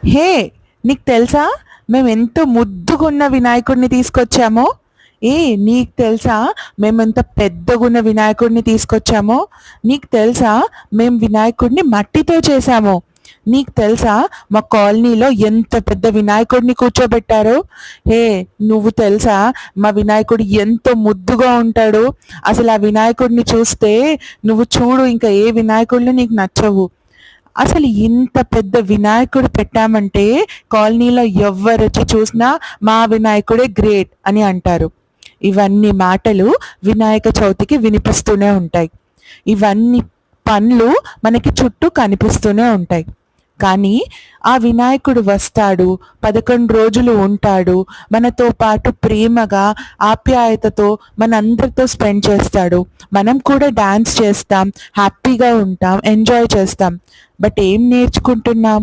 హే! నీకు తెలుసా? మేమెంత ముద్దుగున్న వినాయకుడిని తీసుకొచ్చామో? ఏ నీకు తెలుసా? మేమెంత పెద్దగున్న వినాయకుడిని తీసుకొచ్చామో? నీకు తెలుసా? మేము వినాయకుడిని మట్టితో చేశామో? నీకు తెలుసా? మా కాలనీలో ఎంత పెద్ద వినాయకుడిని కూర్చోబెట్టారో? హే! నువ్వు తెలుసా? మా వినాయకుడు ఎంతో ముద్దుగా ఉంటాడో? అసలు ఆ వినాయకుడిని చూస్తే నువ్వు చూడు ఇంకా ఏ వినాయకుళ్ళు నీకు నచ్చవు. అసలు ఇంత పెద్ద వినాయకుడు పెట్టామంటే కాలనీలో ఎవ్వరొచ్చి చూసినా మా వినాయకుడే గ్రేట్ అని అంటారు. ఇవన్నీ మాటలు వినాయక చవితికి వినిపిస్తూనే ఉంటాయి. ఇవన్నీ పనులు మనకి చుట్టూ కనిపిస్తూనే ఉంటాయి. కానీ ఆ వినాయకుడు వస్తాడు, 11 రోజులు ఉంటాడు, మనతో పాటు ప్రేమగా, ఆప్యాయతతో మనందరితో స్పెండ్ చేస్తాడు. మనం కూడా డాన్స్ చేస్తాం, హ్యాపీగా ఉంటాం, ఎంజాయ్ చేస్తాం. బట్ ఏం నేర్చుకుంటున్నాం?